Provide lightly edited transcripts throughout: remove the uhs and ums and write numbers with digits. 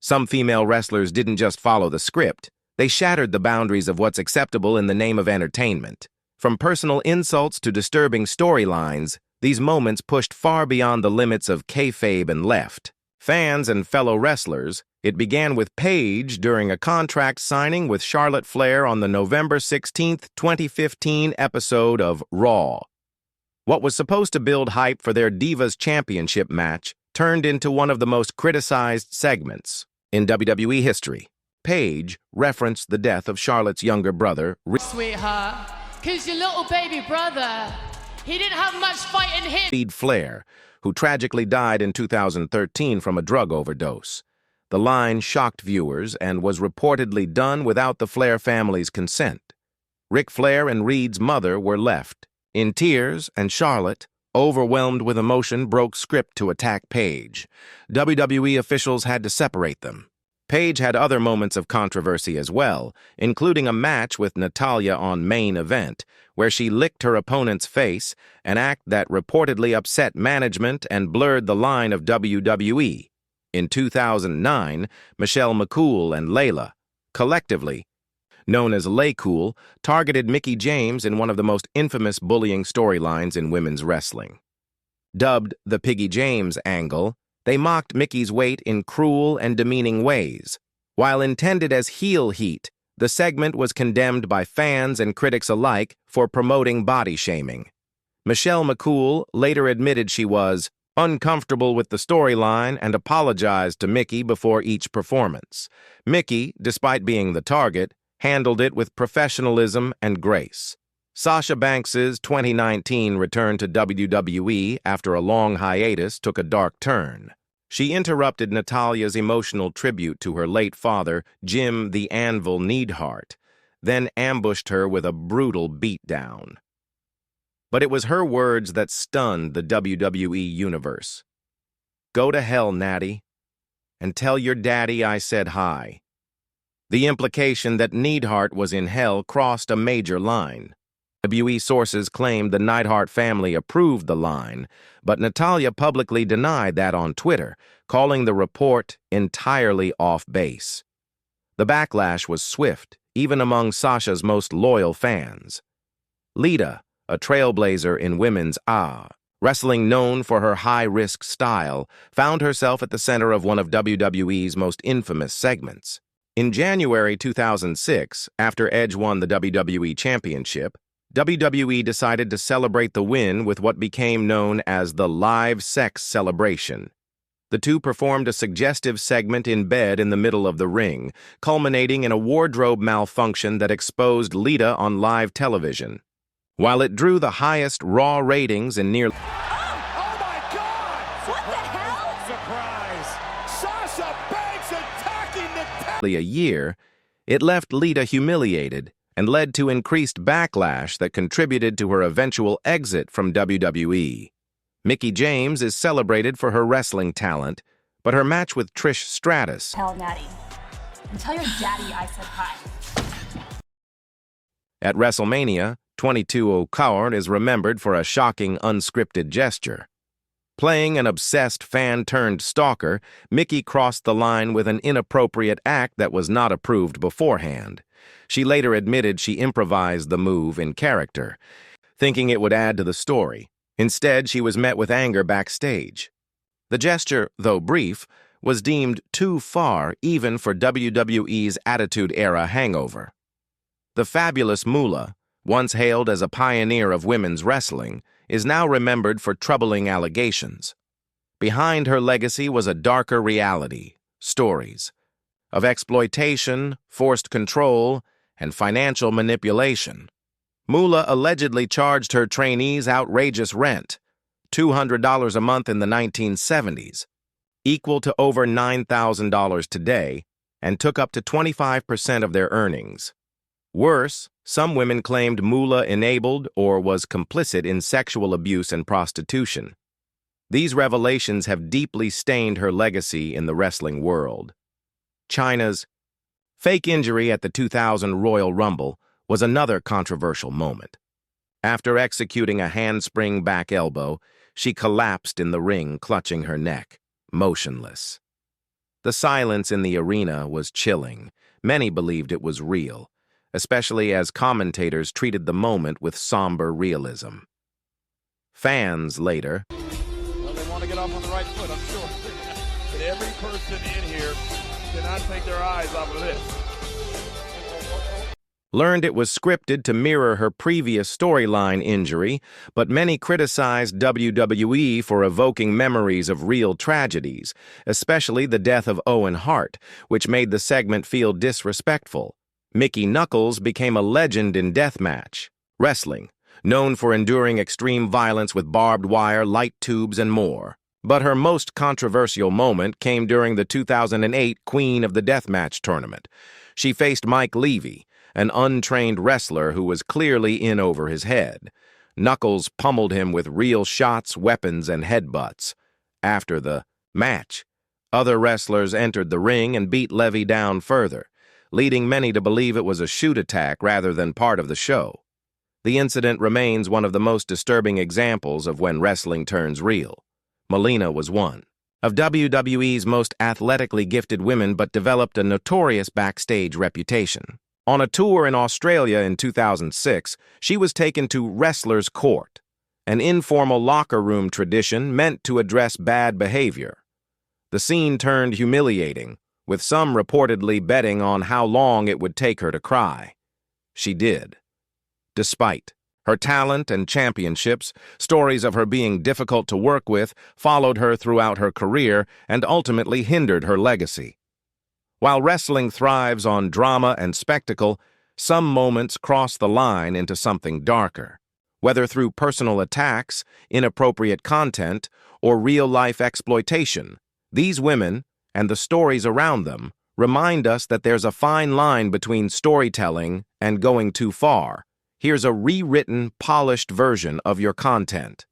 Some female wrestlers didn't just follow the script, they shattered the boundaries of what's acceptable in the name of entertainment. From personal insults to disturbing storylines, these moments pushed far beyond the limits of kayfabe and left. Fans and fellow wrestlers, it began with Paige during a contract signing with Charlotte Flair on the November 16, 2015 episode of Raw. What was supposed to build hype for their Divas Championship match turned into one of the most criticized segments in WWE history. Paige referenced the death of Charlotte's younger brother, Sweetheart, because your little baby brother, he didn't have much fight in him. Flair, who tragically died in 2013 from a drug overdose. The line shocked viewers and was reportedly done without the Flair family's consent. Ric Flair and Reed's mother were left in tears, and Charlotte, overwhelmed with emotion, broke script to attack Paige. WWE officials had to separate them. Paige had other moments of controversy as well, including a match with Natalya on Main Event, where she licked her opponent's face, an act that reportedly upset management and blurred the line of WWE. In 2009, Michelle McCool and Layla, collectively known as Laycool, targeted Mickie James in one of the most infamous bullying storylines in women's wrestling. Dubbed the Piggy James angle, they mocked Mickey's weight in cruel and demeaning ways. While intended as heel heat, the segment was condemned by fans and critics alike for promoting body shaming. Michelle McCool later admitted she was uncomfortable with the storyline and apologized to Mickie before each performance. Mickie, despite being the target, handled it with professionalism and grace. Sasha Banks's 2019 return to WWE after a long hiatus took a dark turn. She interrupted Natalya's emotional tribute to her late father, Jim the Anvil Neidhart, then ambushed her with a brutal beatdown. But it was her words that stunned the WWE universe. "Go to hell, Natty, and tell your daddy I said hi." The implication that Neidhart was in hell crossed a major line. WWE sources claimed the Neidhart family approved the line, but Natalya publicly denied that on Twitter, calling the report entirely off base. The backlash was swift, even among Sasha's most loyal fans. Lita, a trailblazer in women's wrestling known for her high-risk style, found herself at the center of one of WWE's most infamous segments. In January 2006, after Edge won the WWE Championship, WWE decided to celebrate the win with what became known as the Live Sex Celebration. The two performed a suggestive segment in bed in the middle of the ring, culminating in a wardrobe malfunction that exposed Lita on live television. While it drew the highest Raw ratings in nearly Oh my God! What the hell? Surprise! Sasha Banks attacking the a year, it left Lita humiliated and led to increased backlash that contributed to her eventual exit from WWE. Mickie James is celebrated for her wrestling talent, but her match with Trish Stratus, Tell Natty. And tell your daddy I said hi. at WrestleMania, 22 O'Connor is remembered for a shocking unscripted gesture. Playing an obsessed fan-turned-stalker, Mickie crossed the line with an inappropriate act that was not approved beforehand. She later admitted she improvised the move in character, thinking it would add to the story. Instead, she was met with anger backstage. The gesture, though brief, was deemed too far even for WWE's Attitude Era hangover. The fabulous Moolah, once hailed as a pioneer of women's wrestling, is now remembered for troubling allegations. Behind her legacy was a darker reality, stories of exploitation, forced control, and financial manipulation. Moolah allegedly charged her trainees outrageous rent, $200 a month in the 1970s, equal to over $9,000 today, and took up to 25% of their earnings. Worse, some women claimed Moolah enabled or was complicit in sexual abuse and prostitution. These revelations have deeply stained her legacy in the wrestling world. Chyna's fake injury at the 2000 Royal Rumble was another controversial moment. After executing a handspring back elbow, she collapsed in the ring, clutching her neck, motionless. The silence in the arena was chilling. Many believed it was real, especially as commentators treated the moment with somber realism. Fans later, Well, they want to get off on the right foot, I'm sure. But every person in here cannot take their eyes off of this. learned it was scripted to mirror her previous storyline injury, but many criticized WWE for evoking memories of real tragedies, especially the death of Owen Hart, which made the segment feel disrespectful. Mickey Knuckles became a legend in deathmatch wrestling, known for enduring extreme violence with barbed wire, light tubes, and more. But her most controversial moment came during the 2008 Queen of the Deathmatch tournament. She faced Mike Levy, an untrained wrestler who was clearly in over his head. Knuckles pummeled him with real shots, weapons, and headbutts. After the match, other wrestlers entered the ring and beat Levy down further, leading many to believe it was a shoot attack rather than part of the show. The incident remains one of the most disturbing examples of when wrestling turns real. Melina was one of WWE's most athletically gifted women, but developed a notorious backstage reputation. On a tour in Australia in 2006, she was taken to Wrestler's Court, an informal locker room tradition meant to address bad behavior. The scene turned humiliating, with some reportedly betting on how long it would take her to cry. She did. Despite her talent and championships, stories of her being difficult to work with followed her throughout her career and ultimately hindered her legacy. While wrestling thrives on drama and spectacle, some moments cross the line into something darker. Whether through personal attacks, inappropriate content, or real-life exploitation, these women, and the stories around them, remind us that there's a fine line between storytelling and going too far. Here's a rewritten, polished version of your content.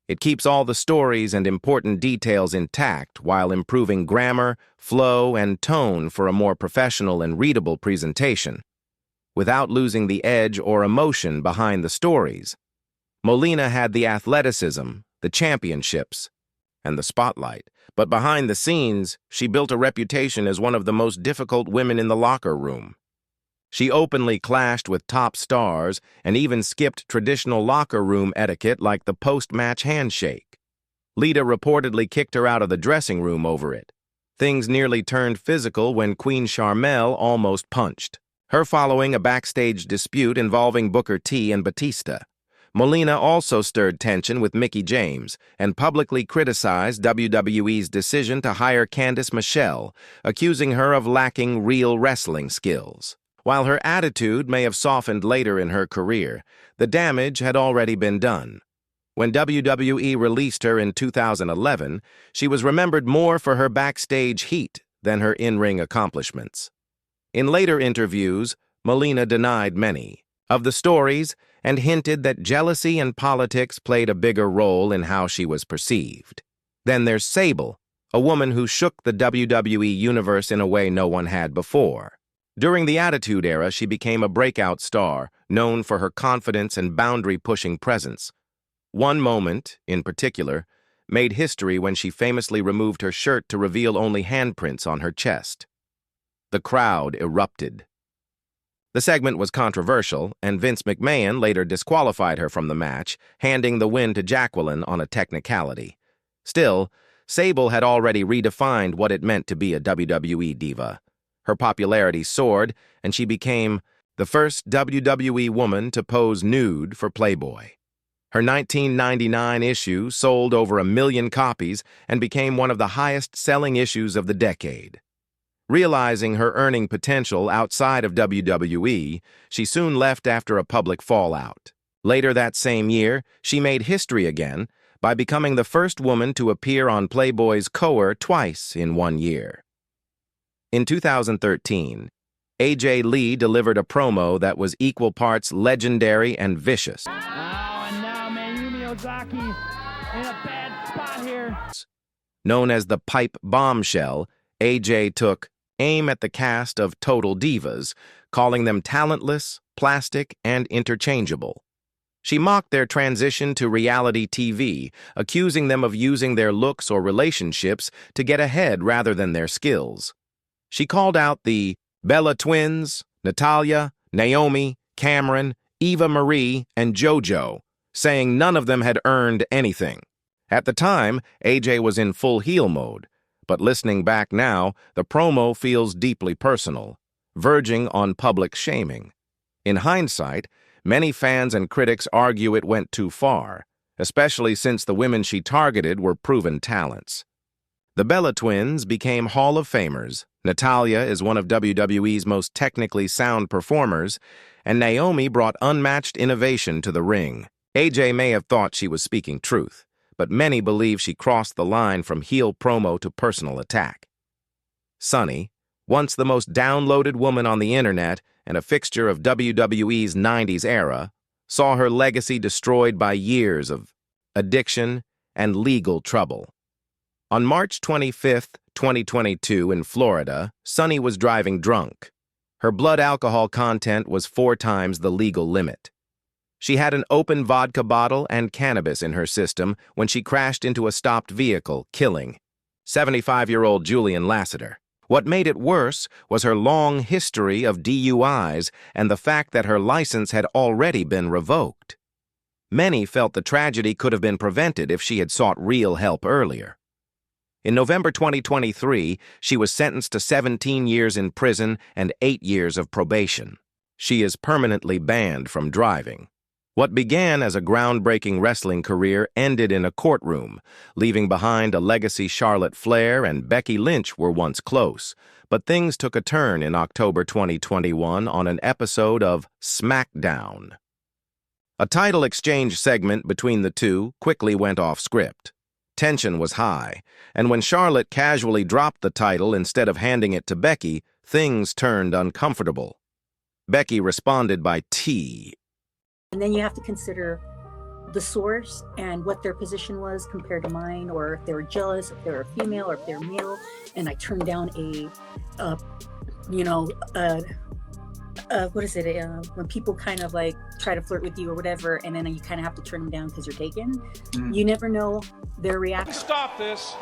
It keeps all the stories and important details intact while improving grammar, flow, and tone for a more professional and readable presentation, without losing the edge or emotion behind the stories. Melina had the athleticism, the championships, and the spotlight, but behind the scenes, she built a reputation as one of the most difficult women in the locker room. She openly clashed with top stars and even skipped traditional locker room etiquette like the post-match handshake. Lita reportedly kicked her out of the dressing room over it. Things nearly turned physical when Queen Sharmell almost punched her following a backstage dispute involving Booker T and Batista. Melina also stirred tension with Mickie James and publicly criticized WWE's decision to hire Candice Michelle, accusing her of lacking real wrestling skills. While her attitude may have softened later in her career, the damage had already been done. When WWE released her in 2011, she was remembered more for her backstage heat than her in-ring accomplishments. In later interviews, Melina denied many of the stories and hinted that jealousy and politics played a bigger role in how she was perceived. Then there's Sable, a woman who shook the WWE universe in a way no one had before. During the Attitude Era, she became a breakout star, known for her confidence and boundary-pushing presence. One moment, in particular, made history when she famously removed her shirt to reveal only handprints on her chest. The crowd erupted. The segment was controversial, and Vince McMahon later disqualified her from the match, handing the win to Jacqueline on a technicality. Still, Sable had already redefined what it meant to be a WWE diva. Her popularity soared, and she became the first WWE woman to pose nude for Playboy. Her 1999 issue sold over 1 million copies and became one of the highest-selling issues of the decade. Realizing her earning potential outside of WWE, she soon left after a public fallout. Later that same year, she made history again by becoming the first woman to appear on Playboy's cover twice in 1 year. In 2013, AJ Lee delivered a promo that was equal parts legendary and vicious. Oh, and now Mayumi Ozaki in a bad spot here. Known as the Pipe Bombshell, AJ took aim at the cast of Total Divas, calling them talentless, plastic, and interchangeable. She mocked their transition to reality TV, accusing them of using their looks or relationships to get ahead rather than their skills. She called out the Bella twins, Natalia, Naomi, Cameron, Eva Marie, and JoJo, saying none of them had earned anything. At the time, AJ was in full heel mode, but listening back now, the promo feels deeply personal, verging on public shaming. In hindsight, many fans and critics argue it went too far, especially since the women she targeted were proven talents. The Bella twins became Hall of Famers. Natalia is one of WWE's most technically sound performers, and Naomi brought unmatched innovation to the ring. AJ may have thought she was speaking truth, but many believe she crossed the line from heel promo to personal attack. Sunny, once the most downloaded woman on the internet and a fixture of WWE's 90s era, saw her legacy destroyed by years of addiction and legal trouble. On March 25, 2022, in Florida, Sunny was driving drunk. Her blood alcohol content was 4 times the legal limit. She had an open vodka bottle and cannabis in her system when she crashed into a stopped vehicle, killing 75-year-old Julian Lassiter. What made it worse was her long history of DUIs and the fact that her license had already been revoked. Many felt the tragedy could have been prevented if she had sought real help earlier. In November 2023, she was sentenced to 17 years in prison and 8 years of probation. She is permanently banned from driving. What began as a groundbreaking wrestling career ended in a courtroom, leaving behind a legacy. Charlotte Flair and Becky Lynch were once close, but things took a turn in October 2021 on an episode of SmackDown. A title exchange segment between the two quickly went off script. Tension was high, and when Charlotte casually dropped the title instead of handing it to Becky, things turned uncomfortable. Becky responded by And then you have to consider the source and what their position was compared to mine, or if they were jealous, if they were female, or if they're male. And I turned down when people kind of like try to flirt with you or whatever, and then you kind of have to turn them down because you're taken. You never know their reaction. Stop this.